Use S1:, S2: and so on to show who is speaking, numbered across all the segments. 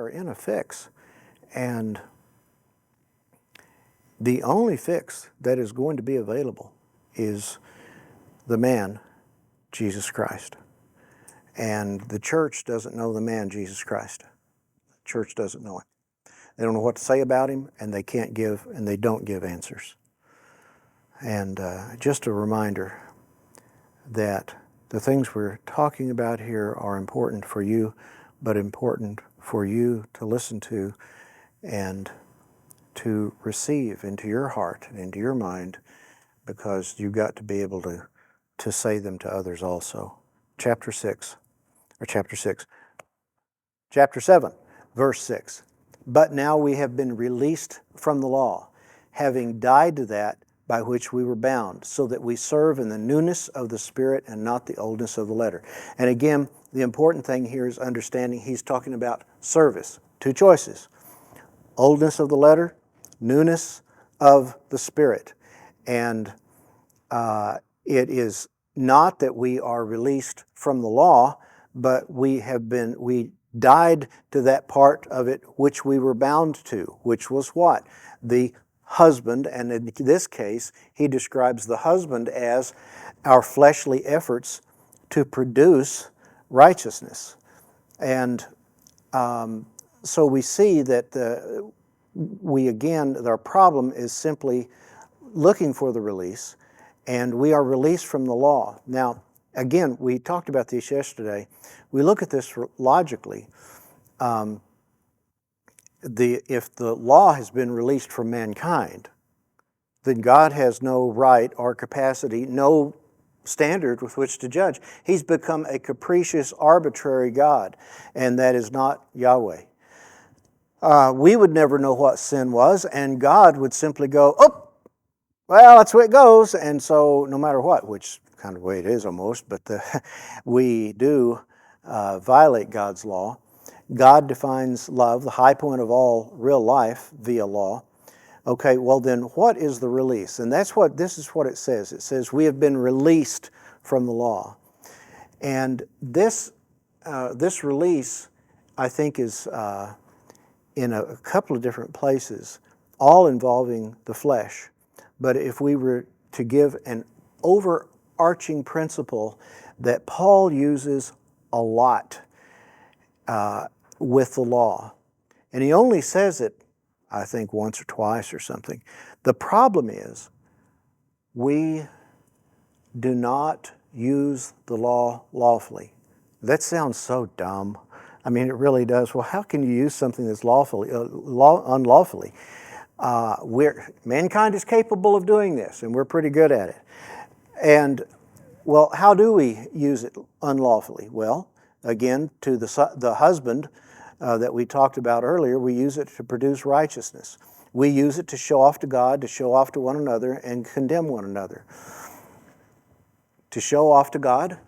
S1: are in a fix. And the only fix that is going to be available is the man, Jesus Christ. And the church doesn't know the man, Jesus Christ. The church doesn't know him. They don't know what to say about him, and they can't give, and they don't give answers. And just a reminder that the things we're talking about here are important for you, but important for you to listen to and to receive into your heart and into your mind, because you've got to be able to say them to others also. Chapter 7, verse 6. But now we have been released from the law, having died to that by which we were bound, so that we serve in the newness of the Spirit and not the oldness of the letter. And again, the important thing here is understanding he's talking about service. Two choices: oldness of the letter, newness of the Spirit. And it is not that we are released from the law, but we died to that part of it which we were bound to, which was what? The husband, and in this case, he describes the husband as our fleshly efforts to produce righteousness. And so we see that our problem is simply looking for the release, and we are released from the law. Now, again, we talked about this yesterday. We look at this logically. If the law has been released from mankind, then God has no right or capacity, no standard with which to judge. He's become a capricious, arbitrary God, and that is not Yahweh. We would never know what sin was, and God would simply go, oh, well, that's the way it goes. And so no matter what, which kind of way it is almost, but we do violate God's law. God defines love, the high point of all real life, via law. Okay, well then what is the release? And this is what it says. It says we have been released from the law. And this release, I think, is in a couple of different places, all involving the flesh. But if we were to give an overarching principle that Paul uses a lot with the law, and he only says it, I think, once or twice or something. The problem is we do not use the law lawfully. That sounds so dumb. I mean, it really does. Well, how can you use something that's unlawfully? Mankind is capable of doing this, and we're pretty good at it. And, well, how do we use it unlawfully? Well, again, to the husband that we talked about earlier, we use it to produce righteousness. We use it to show off to God, to show off to one another, and condemn one another. To show off to God,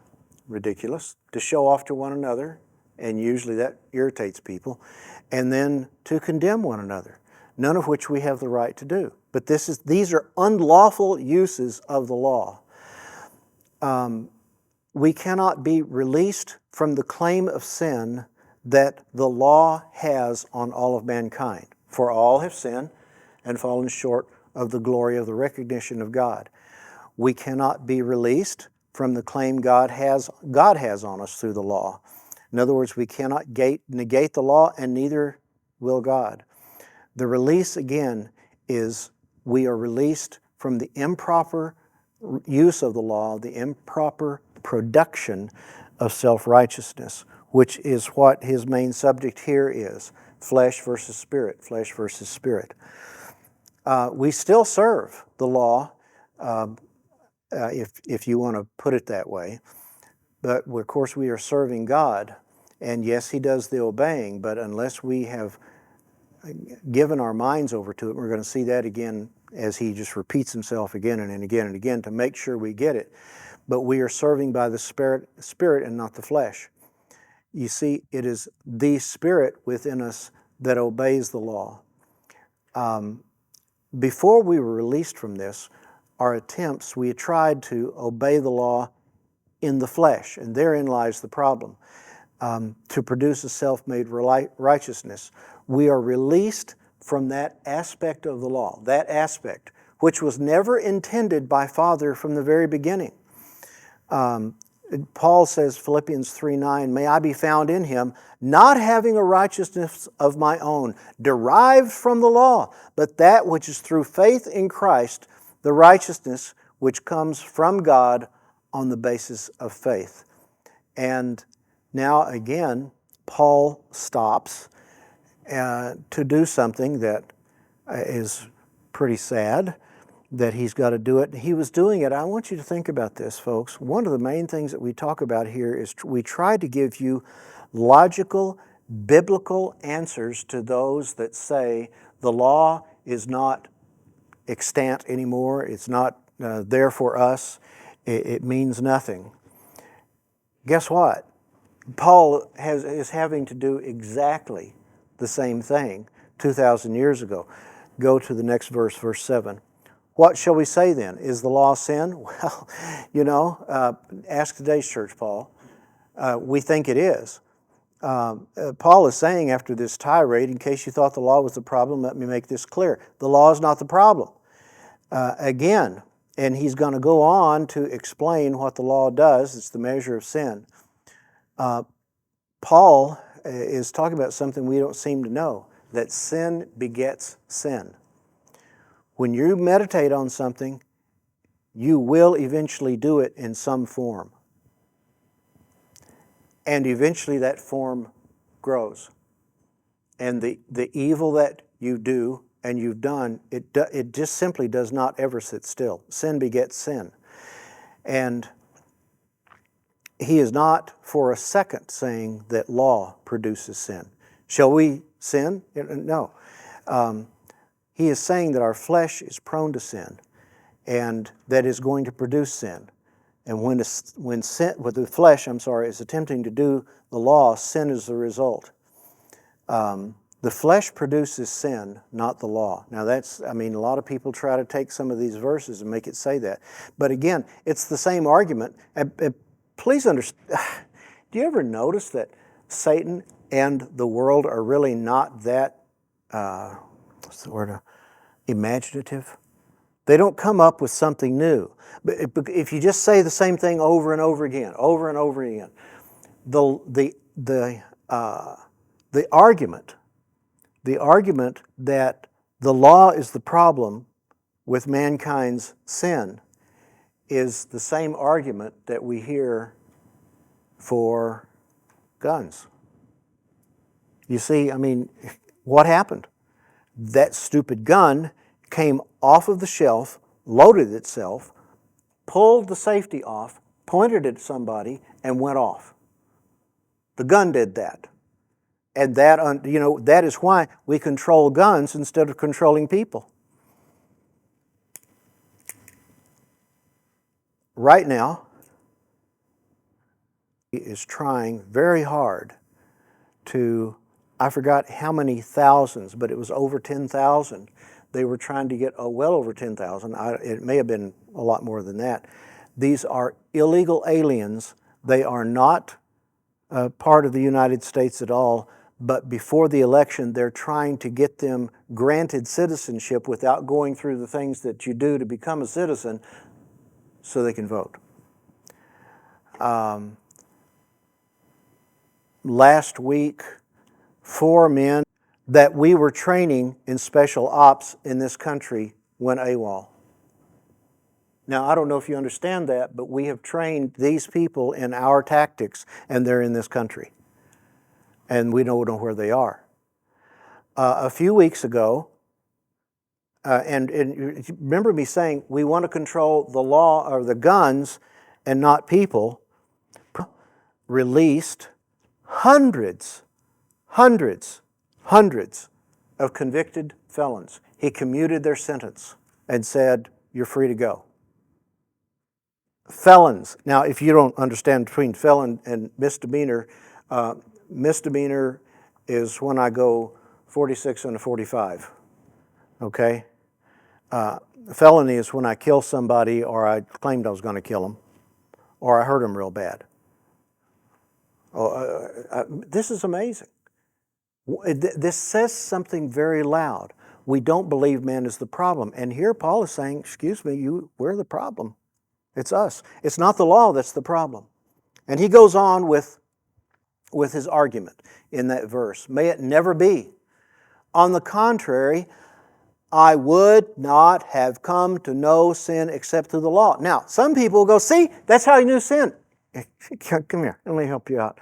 S1: ridiculous. To show off to one another, and usually that irritates people. And then to condemn one another, none of which we have the right to do. But these are unlawful uses of the law. We cannot be released from the claim of sin that the law has on all of mankind. For all have sinned and fallen short of the glory of the recognition of God. We cannot be released from the claim God has on us through the law. In other words, we cannot negate the law, and neither will God. The release, again, is we are released from the improper use of the law, the improper production of self-righteousness, which is what his main subject here is: flesh versus spirit, flesh versus spirit. We still serve the law, if you want to put it that way, but of course we are serving God, and yes, he does the obeying, but unless we have given our minds over to it, we're going to see that again as he just repeats himself again and again and again to make sure we get it. But we are serving by the Spirit and not the flesh. You see, it is the Spirit within us that obeys the law. Before we were released from this, we had tried to obey the law in the flesh, and therein lies the problem. to produce a self-made righteousness. We are released from that aspect of the law, that aspect which was never intended by Father from the very beginning. Paul says, Philippians 3:9, may I be found in him, not having a righteousness of my own, derived from the law, but that which is through faith in Christ, the righteousness which comes from God on the basis of faith. And now again, Paul stops to do something that is pretty sad, that he's got to do it. He was doing it. I want you to think about this, folks. One of the main things that we talk about here is we try to give you logical, biblical answers to those that say the law is not extant anymore. It's not there for us. It means nothing. Guess what? Paul is having to do exactly the same thing 2,000 years ago. Go to the next verse, verse 7. What shall we say then? Is the law sin? Well, ask today's church, Paul. We think it is. Paul is saying after this tirade, in case you thought the law was the problem, let me make this clear. The law is not the problem. Again, and he's going to go on to explain what the law does. It's the measure of sin. Paul is talking about something we don't seem to know, that sin begets sin. When you meditate on something, you will eventually do it in some form. And eventually that form grows. And the evil that you do and you've done, it just simply does not ever sit still. Sin begets sin. And he is not for a second saying that law produces sin. Shall we sin? No. He is saying that our flesh is prone to sin, and that is going to produce sin. And when the flesh is attempting to do the law, sin is the result. The flesh produces sin, not the law. Now a lot of people try to take some of these verses and make it say that. But again, it's the same argument. Please understand, do you ever notice that Satan and the world are really not that, imaginative? They don't come up with something new. But if you just say the same thing over and over again, the argument that the law is the problem with mankind's sin is the same argument that we hear for guns. You see, what happened? That stupid gun came off of the shelf, loaded itself, pulled the safety off, pointed it at somebody, and went off. The gun did that. And that is why we control guns instead of controlling people. Right now, he is trying very hard to, I forgot how many thousands, but it was over 10,000. They were trying to get well over 10,000. It may have been a lot more than that. These are illegal aliens. They are not part of the United States at all, but before the election, they're trying to get them granted citizenship without going through the things that you do to become a citizen so they can vote. Last week, 4 men that we were training in special ops in this country went AWOL. Now, I don't know if you understand that, but we have trained these people in our tactics, and they're in this country. And we don't know where they are. A few weeks ago, and remember me saying, we want to control the law or the guns and not people, released hundreds of convicted felons. He commuted their sentence and said, you're free to go. Felons. Now, if you don't understand between felon and misdemeanor, misdemeanor is when I go 46 and a 45, okay? Felony is when I kill somebody or I claimed I was going to kill them or I hurt them real bad. This is amazing. This says something very loud. We don't believe man is the problem. And here Paul is saying, excuse me, we're the problem. It's us. It's not the law that's the problem. And he goes on with his argument in that verse. May it never be. On the contrary, I would not have come to know sin except through the law. Now, some people go, see, that's how you knew sin. Come here, let me help you out.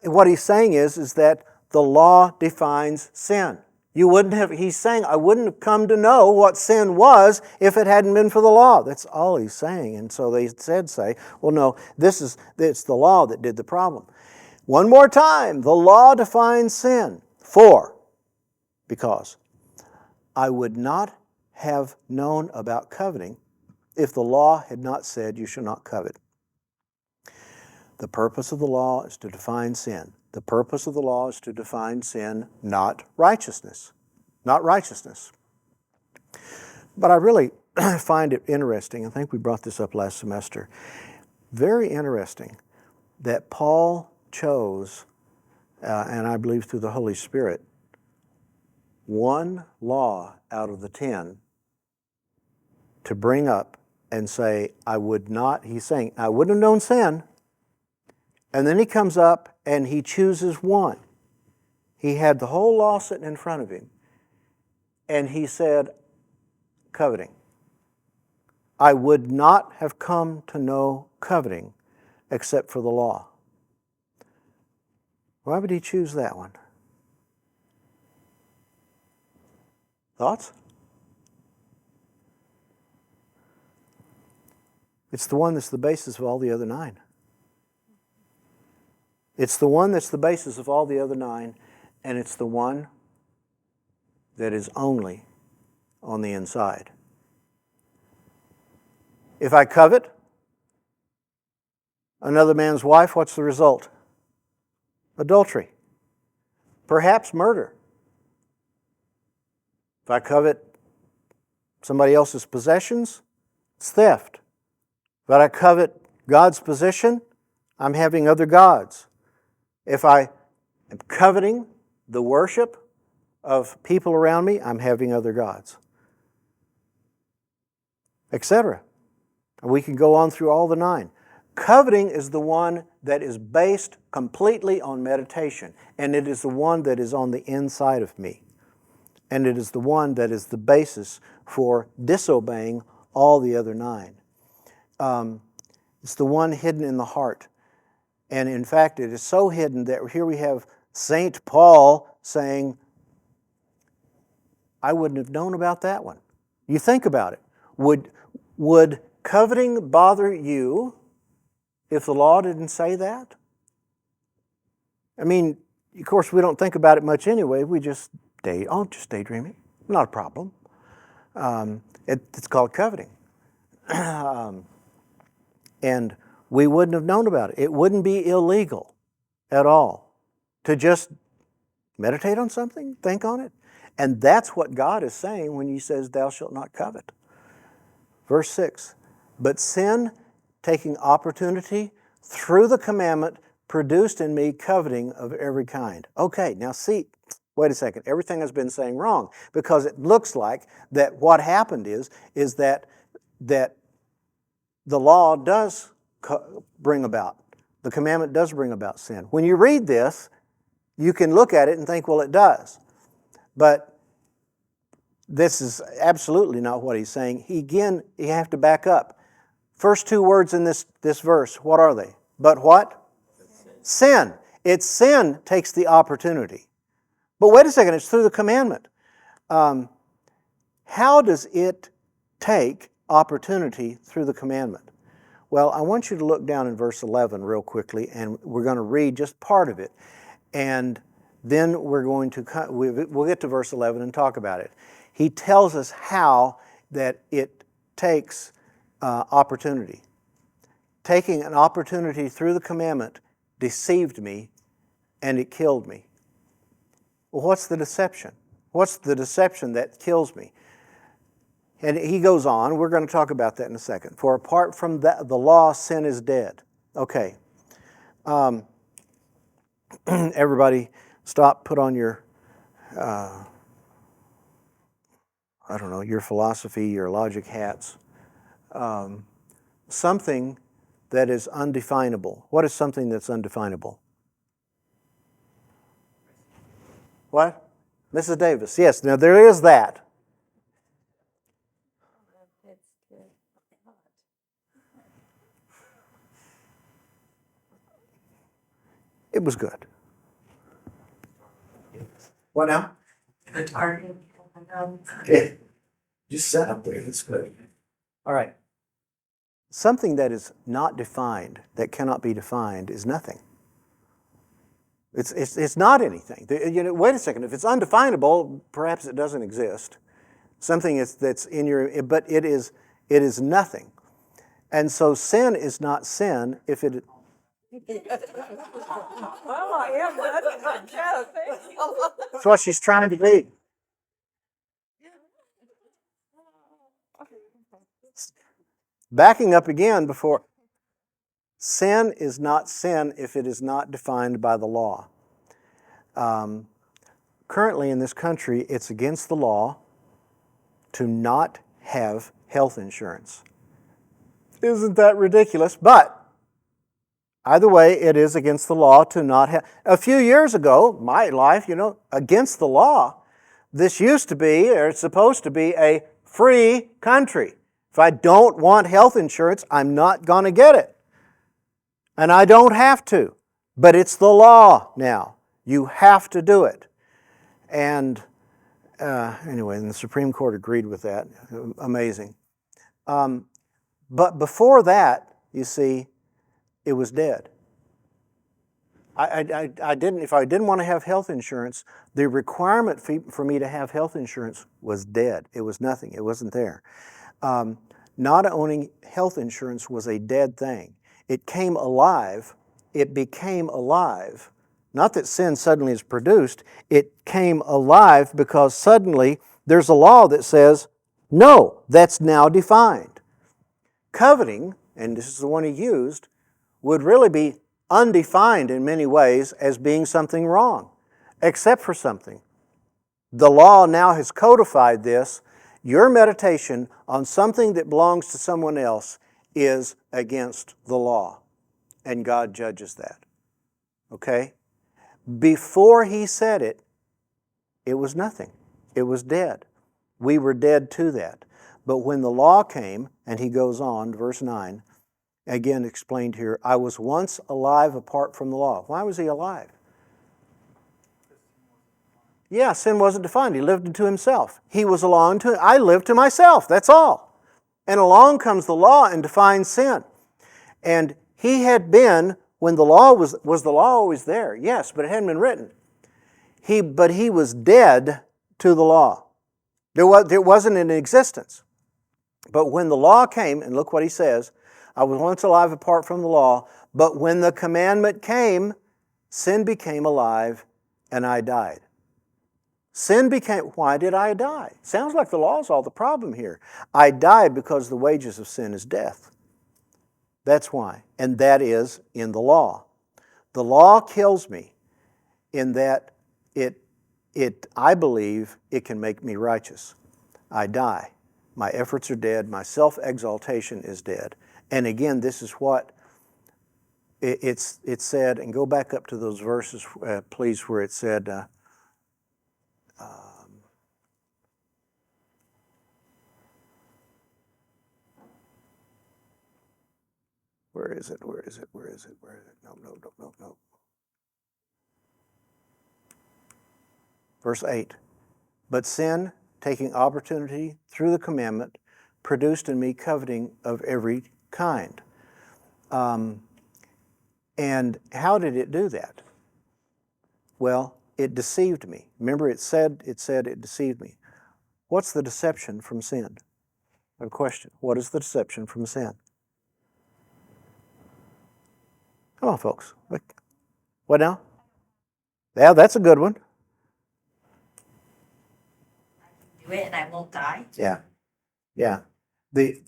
S1: What he's saying is that the law defines sin. He's saying, I wouldn't have come to know what sin was if it hadn't been for the law. That's all he's saying. And so they say, well, no, it's the law that did the problem. One more time, the law defines sin. Because I would not have known about coveting if the law had not said you shall not covet. The purpose of the law is to define sin. The purpose of the law is to define sin, not righteousness. Not righteousness. But I really find it interesting, I think we brought this up last semester, very interesting that Paul chose, and I believe through the Holy Spirit, one law out of the 10 to bring up and say, he's saying, I wouldn't have known sin. And then he comes up and he chooses one. He had the whole law sitting in front of him. And he said, coveting. I would not have come to know coveting except for the law. Why would he choose that one? Thoughts? It's the one that's the basis of all the other 9. It's the one that's the basis of all the other 9, and it's the one that is only on the inside. If I covet another man's wife, what's the result? Adultery. Perhaps murder. If I covet somebody else's possessions, it's theft. If I covet God's position, I'm having other gods. If I am coveting the worship of people around me, I'm having other gods, etc. We can go on through all the 9. Coveting is the one that is based completely on meditation, and it is the one that is on the inside of me. And it is the one that is the basis for disobeying all the other 9. It's the one hidden in the heart. And in fact, it is so hidden that here we have St. Paul saying, I wouldn't have known about that one. You think about it. Would coveting bother you if the law didn't say that? I mean, of course, we don't think about it much anyway. We just daydreaming. Not a problem. It's called coveting. And we wouldn't have known about it. It wouldn't be illegal at all to just meditate on something, think on it. And that's what God is saying when he says, thou shalt not covet. Verse 6, but sin, taking opportunity through the commandment, produced in me coveting of every kind. Okay, now see, wait a second. Everything has been saying wrong, because it looks like that what happened is that the law does bring about, the commandment does bring about sin. When you read this, you can look at it and think, well, it does. But this is absolutely not what he's saying. You have to back up. First 2 words in this verse, what are they? But what? Sin. It's sin takes the opportunity. But wait a second, it's through the commandment. How does it take opportunity through the commandment? Well, I want you to look down in verse 11 real quickly, and we're going to read just part of it. And then we'll get to verse 11 and talk about it. He tells us how that it takes opportunity. Taking an opportunity through the commandment deceived me, and it killed me. Well, what's the deception? What's the deception that kills me? And he goes on, we're going to talk about that in a second. For apart from the law, sin is dead. Okay. Everybody stop, put on your, I don't know, your philosophy, your logic hats. Something that is undefinable. What is something that's undefinable? What? Mrs. Davis. Yes, now there is that. It was good. What now?
S2: The target.
S1: Okay. Just set up there. That's good. All right. Something that is not defined, that cannot be defined, is nothing. It's not anything. Wait a second. If it's undefinable, perhaps it doesn't exist. Something that's in your, but it is nothing. And so sin is not sin if it. That's what she's trying to be. Backing up again before. Sin is not sin if it is not defined by the law. Currently in this country, it's against the law to not have health insurance. Isn't that ridiculous? But either way, it is against the law to not have. A few years ago, my life, against the law, this used to be, or it's supposed to be, a free country. If I don't want health insurance, I'm not going to get it. And I don't have to. But it's the law now. You have to do it. And anyway, and the Supreme Court agreed with that. Amazing. But before that, you see, it was dead. If I didn't want to have health insurance, the requirement for me to have health insurance was dead. It was nothing. It wasn't there. Not owning health insurance was a dead thing. It came alive. It became alive. Not that sin suddenly is produced. It came alive because suddenly there's a law that says, no, that's now defined. Coveting, and this is the one he used, would really be undefined in many ways as being something wrong, except for something. The law now has codified this. Your meditation on something that belongs to someone else is against the law, and God judges that. Okay? Before he said it, it was nothing. It was dead. We were dead to that. But when the law came, and he goes on, verse 9, again explained here, I was once alive apart from the law. Why was he alive? Yeah, sin wasn't defined. He lived to himself. He was alone to, I lived to myself, that's all. And along comes the law and defines sin. And he had been, when the law was the law always there? Yes, but it hadn't been written. But he was dead to the law. There wasn't in existence. But when the law came, and look what he says, I was once alive apart from the law, but when the commandment came, sin became alive and I died. Why did I die? Sounds like the law is all the problem here. I died because the wages of sin is death. That's why. And that is in the law. The law kills me in that I believe it can make me righteous. I die. My efforts are dead. My self-exaltation is dead. And again, this is what it said, and go back up to those verses, please, where it said, where is it? No. Verse 8. But sin, taking opportunity through the commandment, produced in me coveting of every kind. And how did it do that? Well, it deceived me. Remember, it said it deceived me. What's the deception from sin? A question. What is the deception from sin? Come on, folks. What now? Yeah, that's a good one.
S2: Do it and I won't die.
S1: Yeah. The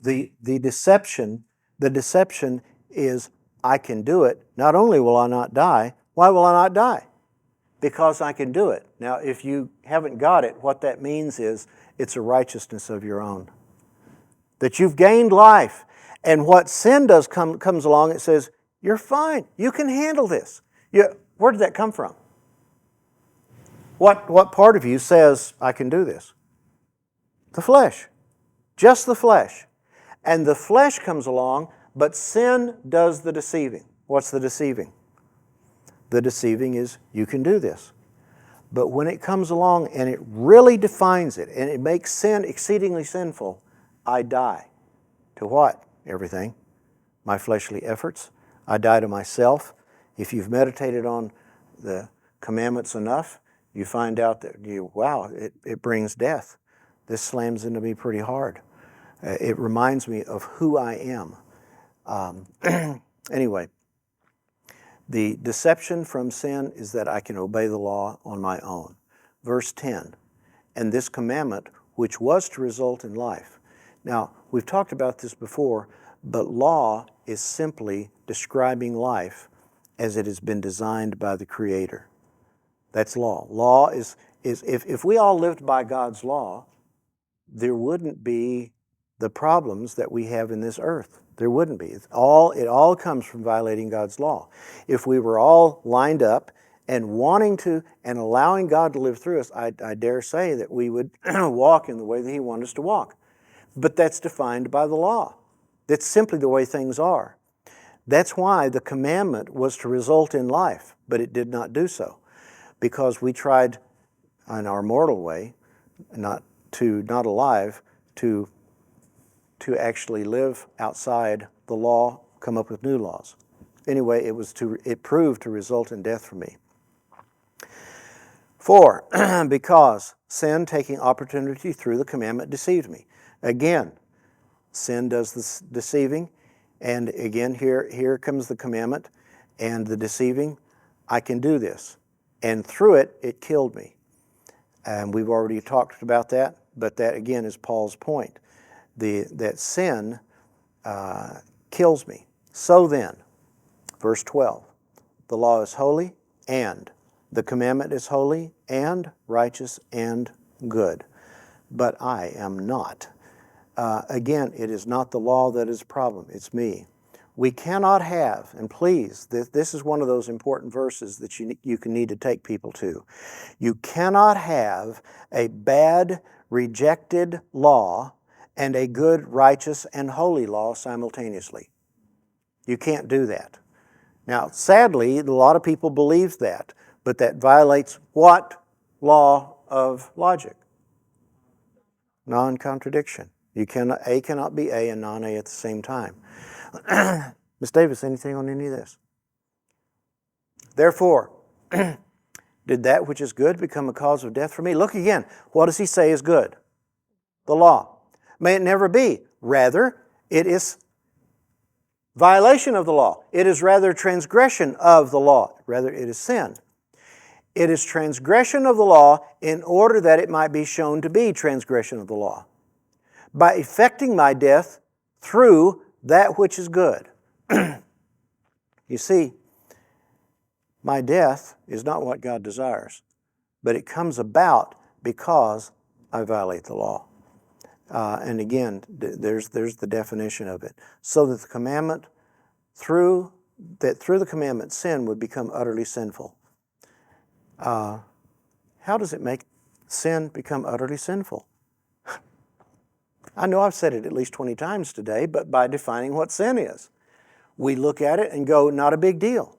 S1: deception is I can do it. Not only will I not die, Why will I not die? Because I can do it. Now, if you haven't got it, what that means is it's a righteousness of your own. That you've gained life. And what sin does comes along, it says, you're fine. You can handle this. Where did that come from? What part of you says, I can do this? The flesh. Just the flesh. And the flesh comes along, but sin does the deceiving. What's the deceiving? The deceiving is, you can do this. But when it comes along and it really defines it, and it makes sin exceedingly sinful, I die. To what? Everything. My fleshly efforts. I die to myself. If you've meditated on the commandments enough, you find out that, it brings death. This slams into me pretty hard. It reminds me of who I am. Anyway, the deception from sin is that I can obey the law on my own. Verse 10, and this commandment, which was to result in life. Now, we've talked about this before, but law is simply describing life as it has been designed by the Creator. That's law. Law is if we all lived by God's law, there wouldn't be the problems that we have in this earth. There wouldn't be. It all comes from violating God's law. If we were all lined up and wanting to and allowing God to live through us, I dare say that we would walk in the way that He wanted us to walk. But that's defined by the law. That's simply the way things are. That's why the commandment was to result in life, but it did not do so. Because we tried in our mortal way, not alive, to actually live outside the law, come up with new laws. Anyway, it proved to result in death for me. 4, because sin taking opportunity through the commandment deceived me. Again, sin does this deceiving, and again, here comes the commandment and the deceiving. I can do this. And through it, it killed me. And we've already talked about that, but that again is Paul's point. That sin kills me. So then, verse 12, the law is holy and the commandment is holy and righteous and good, but I am not. Again, it is not the law that is a problem, it's me. We cannot have, and please, this is one of those important verses that you can need to take people to. You cannot have a bad, rejected law and a good, righteous, and holy law simultaneously. You can't do that. Now, sadly, a lot of people believe that, but that violates what law of logic? Non-contradiction. A cannot be A and non-A at the same time. Ms. Davis, anything on any of this? Therefore, did that which is good become a cause of death for me? Look again. What does he say is good? The law. May it never be. Rather, it is violation of the law. It is rather transgression of the law. Rather, it is sin. It is transgression of the law in order that it might be shown to be transgression of the law, by effecting my death through that which is good. You see, my death is not what God desires, but it comes about because I violate the law. And again, there's the definition of it. So that the commandment, through the commandment, sin would become utterly sinful. How does it make sin become utterly sinful? I know I've said it at least 20 times today, but by defining what sin is. We look at it and go, not a big deal.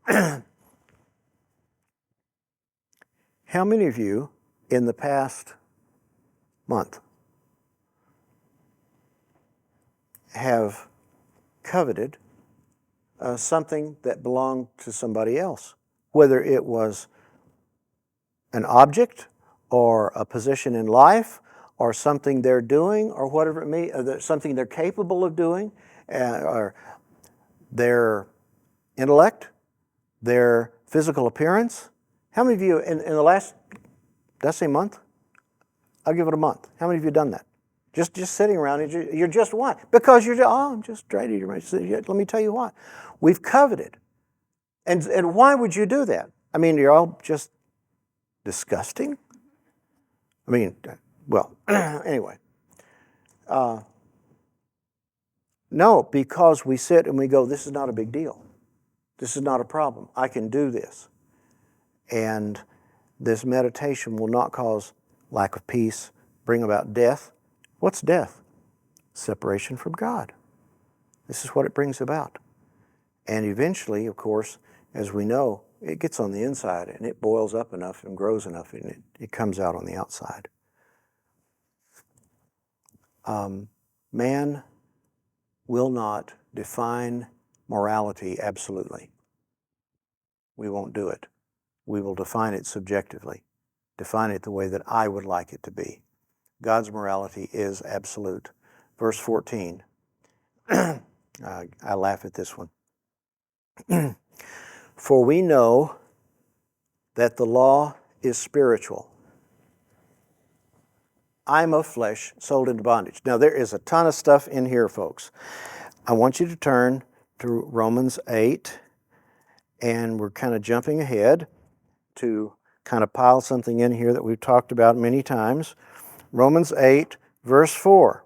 S1: How many of you in the past month have coveted something that belonged to somebody else? Whether it was an object or a position in life or something they're doing or whatever it may be, something they're capable of doing, or their intellect, their physical appearance. How many of you in the last, did I say month? I'll give it a month. How many of you have done that? Just sitting around, you're just what? Because I'm just ready. Let me tell you what. We've coveted. And why would you do that? I mean, you're all just disgusting. I mean, well, anyway. No, because we sit and we go, this is not a big deal. This is not a problem. I can do this. And this meditation will not cause lack of peace, bring about death. What's death? Separation from God. This is what it brings about. And eventually, of course, as we know, it gets on the inside and it boils up enough and grows enough and it comes out on the outside. Man will not define morality absolutely. We won't do it. We will define it subjectively, define it the way that I would like it to be. God's morality is absolute. Verse 14. I laugh at this one. For we know that the law is spiritual. I'm of flesh, sold into bondage. Now, there is a ton of stuff in here, folks. I want you to turn to Romans 8, and we're kind of jumping ahead to kind of pile something in here that we've talked about many times. Romans 8, verse 4.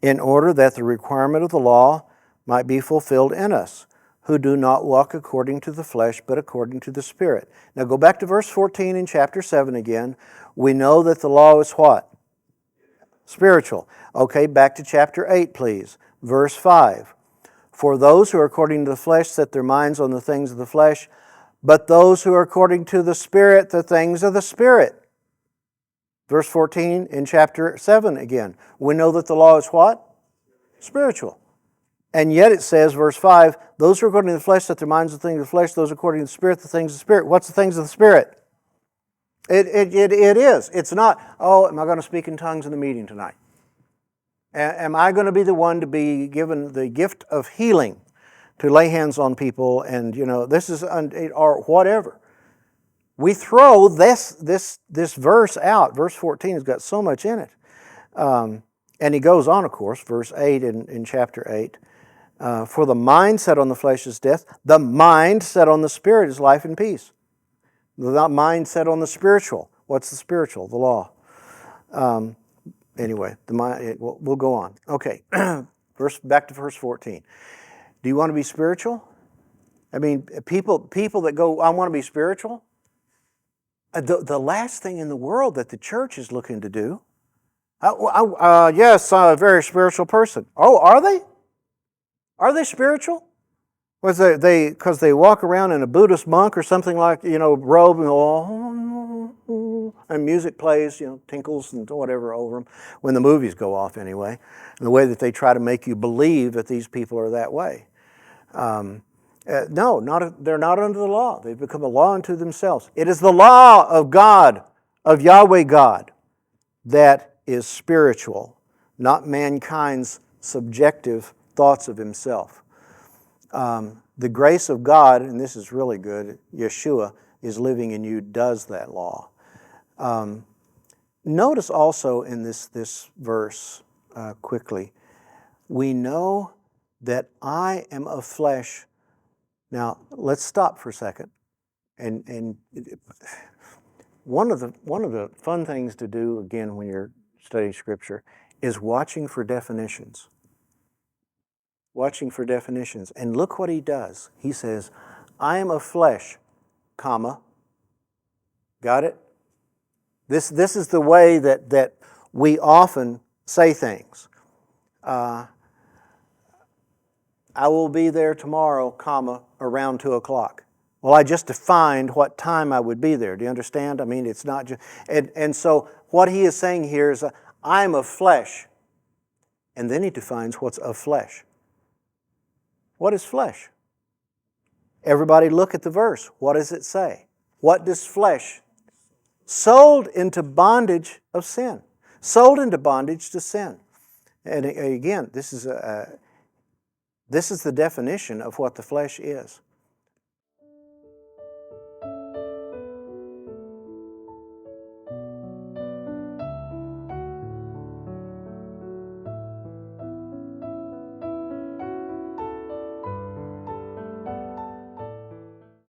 S1: In order that the requirement of the law might be fulfilled in us, who do not walk according to the flesh, but according to the Spirit. Now go back to verse 14 in chapter 7 again. We know that the law is what? Spiritual. Okay, back to chapter 8, please. Verse 5. For those who are according to the flesh set their minds on the things of the flesh, but those who are according to the Spirit, the things of the Spirit. Verse 14 in chapter 7 again. We know that the law is what? Spiritual. And yet it says, verse 5, those who are according to the flesh set their minds on the things of the flesh, those according to the Spirit, the things of the Spirit. What's the things of the Spirit? It is. It's not, oh, am I going to speak in tongues in the meeting tonight? Am I going to be the one to be given the gift of healing, to lay hands on people and, this is, or whatever. We throw this verse out. Verse 14 has got so much in it. And he goes on, of course, verse 8 in chapter 8. For the mind set on the flesh is death. The mind set on the Spirit is life and peace. The mind set on the spiritual. What's the spiritual? The law. Anyway, the mind. We'll go on. Okay, back to verse 14. Do you want to be spiritual? I mean, people that go, I want to be spiritual. The last thing in the world that the church is looking to do. Yes, I'm a very spiritual person. Oh, are they? Are they spiritual? Was because they walk around in a Buddhist monk or something like, robe and music plays, tinkles and whatever over them when the movies go off anyway. And the way that they try to make you believe that these people are that way. No, they're not under the law. They've become a law unto themselves. It is the law of God, of Yahweh God, that is spiritual, not mankind's subjective thoughts of himself. The grace of God, and this is really good, Yeshua is living in you, does that law. Notice also in this verse, quickly, we know that I am of flesh. Now, let's stop for a second. And one of the fun things to do, again, when you're studying Scripture, is watching for definitions. Watching for definitions. And look what he does. He says, I am of flesh, comma. Got it? This is the way that we often say things. I will be there tomorrow, comma, around 2 o'clock. Well, I just defined what time I would be there. Do you understand? I mean, it's not just... And so what he is saying here is, I'm of flesh. And then he defines what's of flesh. What is flesh? Everybody look at the verse. What does it say? What does flesh? Sold into bondage of sin. Sold into bondage to sin. And again, this is the definition of what the flesh is.